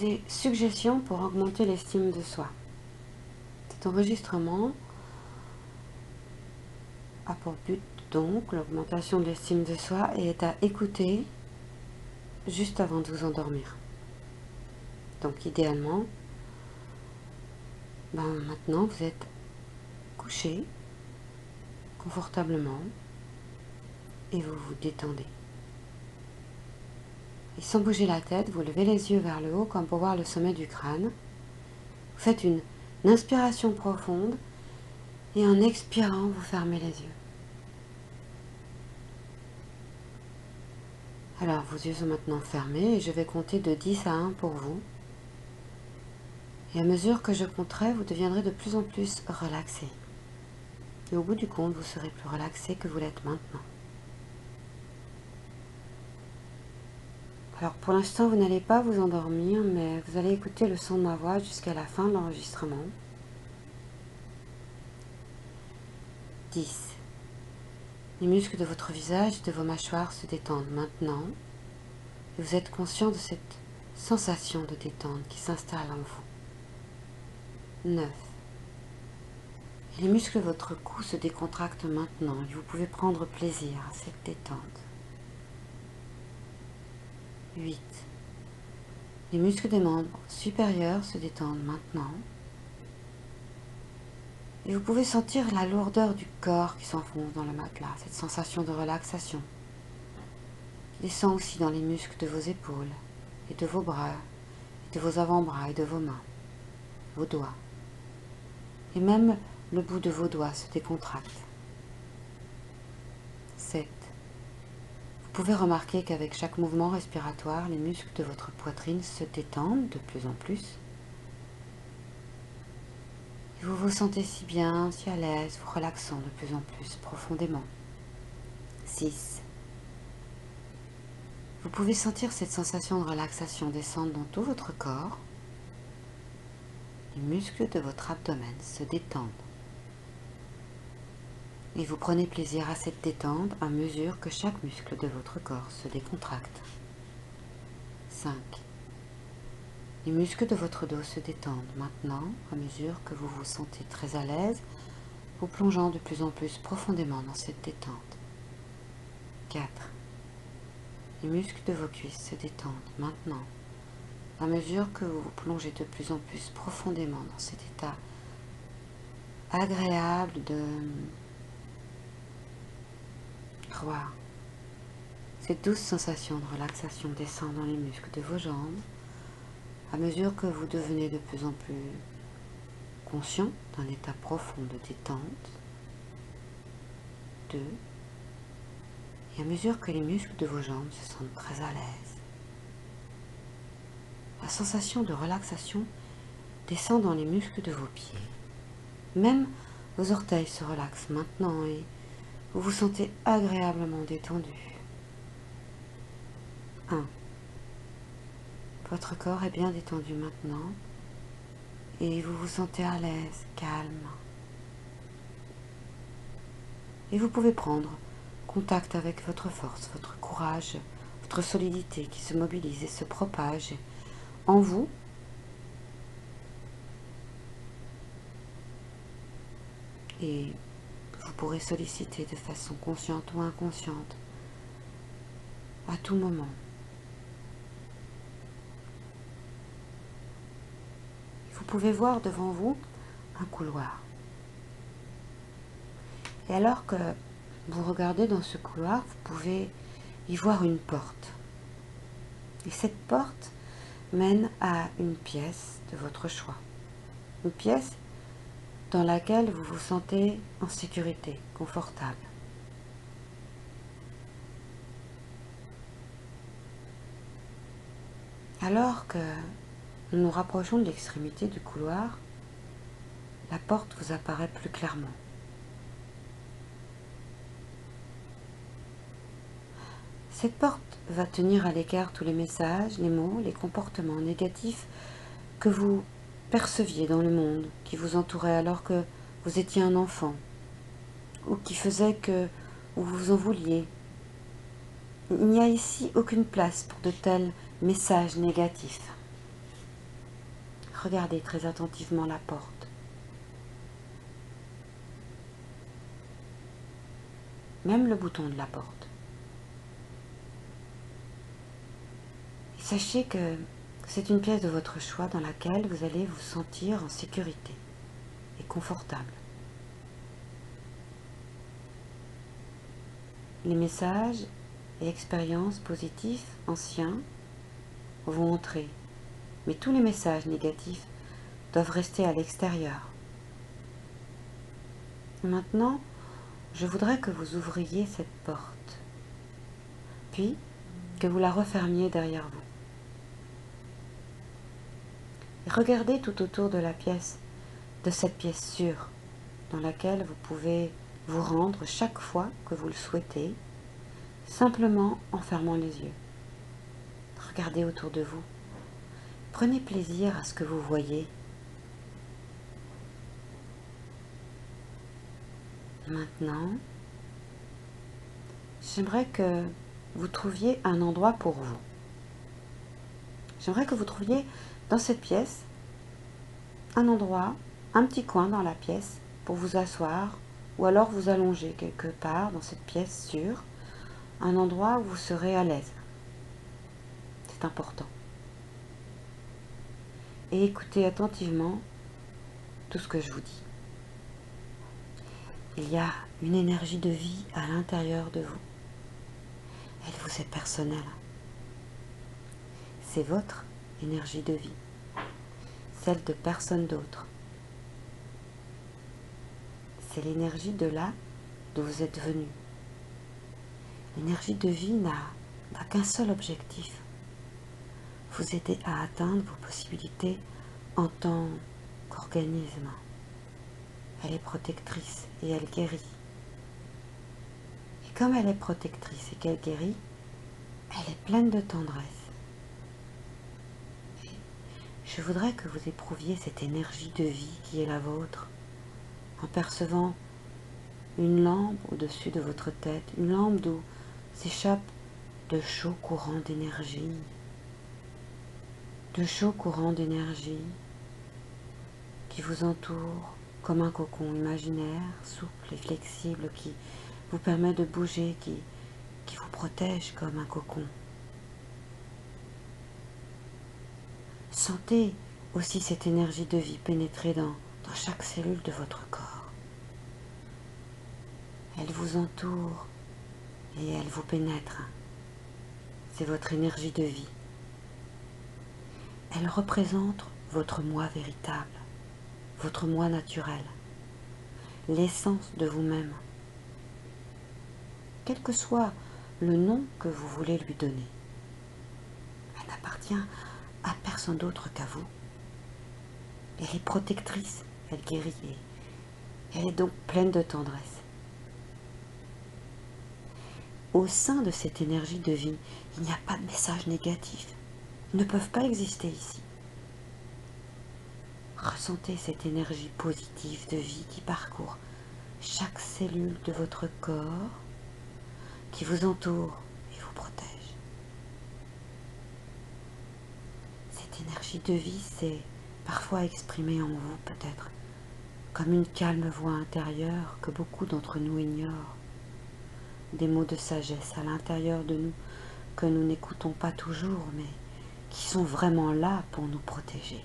Des suggestions pour augmenter l'estime de soi. Cet enregistrement a pour but donc l'augmentation de l'estime de soi et est à écouter juste avant de vous endormir. Donc idéalement, maintenant vous êtes couché confortablement et vous vous détendez. Et sans bouger la tête, vous levez les yeux vers le haut comme pour voir le sommet du crâne. Vous faites une inspiration profonde et en expirant, vous fermez les yeux. Alors, vos yeux sont maintenant fermés et je vais compter de 10 à 1 pour vous. Et à mesure que je compterai, vous deviendrez de plus en plus relaxé. Et au bout du compte, vous serez plus relaxé que vous l'êtes maintenant. Alors, pour l'instant, vous n'allez pas vous endormir, mais vous allez écouter le son de ma voix jusqu'à la fin de l'enregistrement. 10. Les muscles de votre visage et de vos mâchoires se détendent maintenant. Et vous êtes conscient de cette sensation de détente qui s'installe en vous. 9. Et les muscles de votre cou se décontractent maintenant et vous pouvez prendre plaisir à cette détente. 8. Les muscles des membres supérieurs se détendent maintenant. Et vous pouvez sentir la lourdeur du corps qui s'enfonce dans le matelas, cette sensation de relaxation. Qui descend aussi dans les muscles de vos épaules et de vos bras, et de vos avant-bras et de vos mains, vos doigts. Et même le bout de vos doigts se décontracte. 7. Vous pouvez remarquer qu'avec chaque mouvement respiratoire, les muscles de votre poitrine se détendent de plus en plus. Et vous vous sentez si bien, si à l'aise, vous relaxant de plus en plus profondément. 6. Vous pouvez sentir cette sensation de relaxation descendre dans tout votre corps. Les muscles de votre abdomen se détendent. Et vous prenez plaisir à cette détente à mesure que chaque muscle de votre corps se décontracte. 5. Les muscles de votre dos se détendent maintenant à mesure que vous vous sentez très à l'aise, vous plongeant de plus en plus profondément dans cette détente. 4. Les muscles de vos cuisses se détendent maintenant à mesure que vous vous plongez de plus en plus profondément dans cet état agréable de 3. Cette douce sensation de relaxation descend dans les muscles de vos jambes à mesure que vous devenez de plus en plus conscient d'un état profond de détente. 2. Et à mesure que les muscles de vos jambes se sentent très à l'aise, la sensation de relaxation descend dans les muscles de vos pieds. Même vos orteils se relaxent maintenant et vous vous sentez agréablement détendu. 1. Votre corps est bien détendu maintenant et vous vous sentez à l'aise, calme. Et vous pouvez prendre contact avec votre force, votre courage, votre solidité qui se mobilise et se propage en vous. Et vous pourrez solliciter de façon consciente ou inconsciente à tout moment. Vous pouvez voir devant vous un couloir. Et alors que vous regardez dans ce couloir, vous pouvez y voir une porte. Et cette porte mène à une pièce de votre choix. Une pièce dans laquelle vous vous sentez en sécurité, confortable. Alors que nous nous rapprochons de l'extrémité du couloir, la porte vous apparaît plus clairement. Cette porte va tenir à l'écart tous les messages, les mots, les comportements négatifs que vous perceviez dans le monde, qui vous entourait alors que vous étiez un enfant, ou qui faisait que vous vous en vouliez. Il n'y a ici aucune place pour de tels messages négatifs. regardez très attentivement la porte. Même le bouton de la porte. Et sachez que c'est une pièce de votre choix dans laquelle vous allez vous sentir en sécurité et confortable. Les messages et expériences positives anciens vont entrer, mais tous les messages négatifs doivent rester à l'extérieur. Maintenant, je voudrais que vous ouvriez cette porte, puis que vous la refermiez derrière vous. Et regardez tout autour de la pièce, de cette pièce sûre, dans laquelle vous pouvez vous rendre chaque fois que vous le souhaitez, simplement en fermant les yeux. Regardez autour de vous. Prenez plaisir à ce que vous voyez. Maintenant, j'aimerais que vous trouviez un endroit pour vous. J'aimerais que vous trouviez dans cette pièce un endroit, un petit coin dans la pièce pour vous asseoir ou alors vous allonger quelque part dans cette pièce sûre, un endroit où vous serez à l'aise. C'est important. Et écoutez attentivement tout ce que je vous dis. Il y a une énergie de vie à l'intérieur de vous. Elle vous est personnelle. C'est votre énergie de vie, celle de personne d'autre. C'est l'énergie de là d'où vous êtes venu. L'énergie de vie n'a qu'un seul objectif, vous aider à atteindre vos possibilités en tant qu'organisme. Elle est protectrice et elle guérit. Et comme elle est protectrice et qu'elle guérit, elle est pleine de tendresse. Et je voudrais que vous éprouviez cette énergie de vie qui est la vôtre, en percevant une lampe au-dessus de votre tête, une lampe d'où s'échappe de chauds courants d'énergie, qui vous entourent comme un cocon imaginaire, souple et flexible, qui vous permet de bouger, qui vous protège comme un cocon. Sentez aussi cette énergie de vie pénétrer dans chaque cellule de votre corps. Elle vous entoure et elle vous pénètre. C'est votre énergie de vie. Elle représente votre moi véritable, votre moi naturel, l'essence de vous-même, quel que soit le nom que vous voulez lui donner. Elle n'appartient à personne d'autre qu'à vous. Elle est protectrice, elle guérit et elle est donc pleine de tendresse. Au sein de cette énergie de vie, il n'y a pas de messages négatifs. Ils ne peuvent pas exister ici. Ressentez cette énergie positive de vie qui parcourt chaque cellule de votre corps, qui vous entoure et vous protège. Cette énergie de vie, c'est parfois exprimée en vous peut-être comme une calme voix intérieure que beaucoup d'entre nous ignorent. Des mots de sagesse à l'intérieur de nous que nous n'écoutons pas toujours, mais qui sont vraiment là pour nous protéger.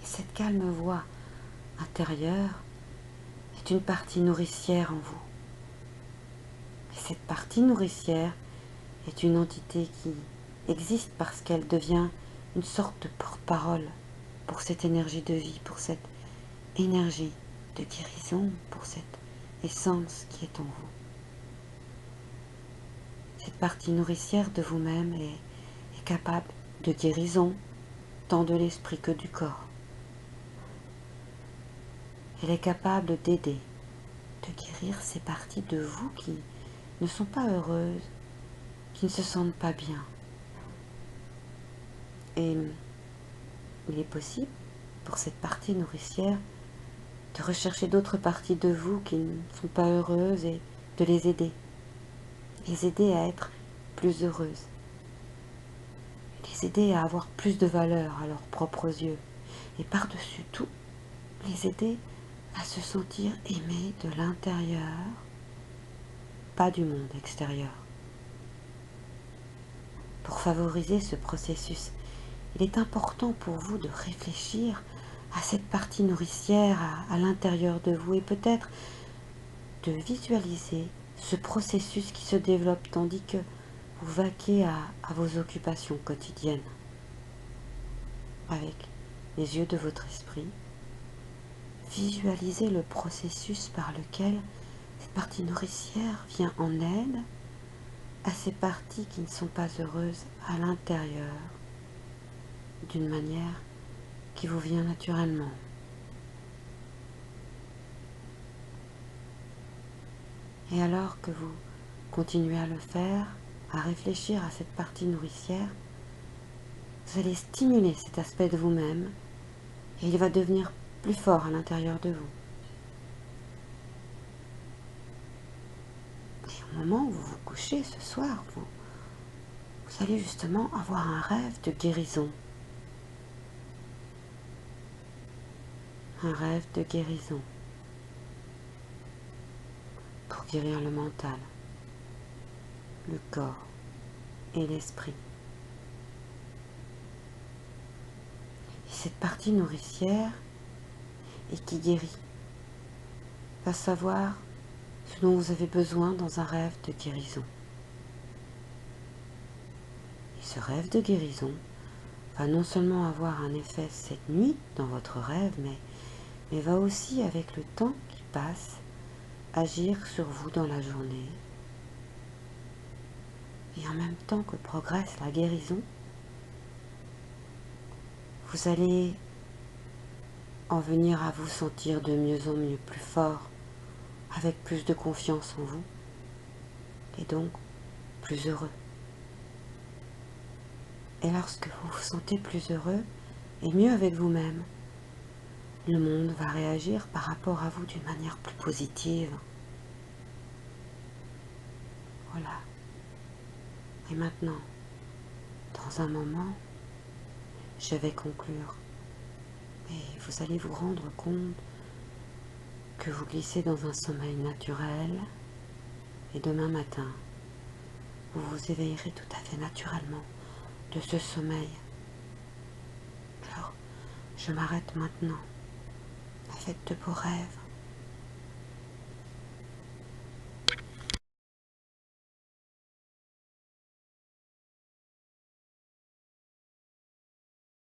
Et cette calme voix intérieure est une partie nourricière en vous. Et cette partie nourricière est une entité qui existe parce qu'elle devient une sorte de porte-parole pour cette énergie de vie, pour cette énergie de guérison, pour cette essence qui est en vous. Cette partie nourricière de vous-même est capable de guérison tant de l'esprit que du corps. Elle est capable d'aider, de guérir ces parties de vous qui ne sont pas heureuses, qui ne se sentent pas bien. Et il est possible, pour cette partie nourricière, de rechercher d'autres parties de vous qui ne sont pas heureuses et de les aider à être plus heureuses, les aider à avoir plus de valeur à leurs propres yeux. Et par-dessus tout, les aider à se sentir aimés de l'intérieur, pas du monde extérieur. Pour favoriser ce processus, il est important pour vous de réfléchir à cette partie nourricière à l'intérieur de vous et peut-être de visualiser ce processus qui se développe tandis que vous vaquez à vos occupations quotidiennes. Avec les yeux de votre esprit, visualisez le processus par lequel cette partie nourricière vient en aide à ces parties qui ne sont pas heureuses à l'intérieur d'une manière qui vous vient naturellement. Et alors que vous continuez à le faire, à réfléchir à cette partie nourricière, vous allez stimuler cet aspect de vous-même et il va devenir plus fort à l'intérieur de vous. Et au moment où vous vous couchez ce soir, vous allez justement avoir un rêve de guérison. Un rêve de guérison. Pour guérir le mental, le corps et l'esprit. Et cette partie nourricière et qui guérit va savoir ce dont vous avez besoin dans un rêve de guérison. Et ce rêve de guérison va non seulement avoir un effet cette nuit dans votre rêve, mais va aussi, avec le temps qui passe, agir sur vous dans la journée. Et en même temps que progresse la guérison, vous allez en venir à vous sentir de mieux en mieux plus fort, avec plus de confiance en vous, et donc plus heureux. Et lorsque vous vous sentez plus heureux et mieux avec vous-même, le monde va réagir par rapport à vous d'une manière plus positive. Voilà. Et maintenant, dans un moment, je vais conclure. Et vous allez vous rendre compte que vous glissez dans un sommeil naturel et demain matin, vous vous éveillerez tout à fait naturellement de ce sommeil. Alors, je m'arrête maintenant. Faites de beaux rêves.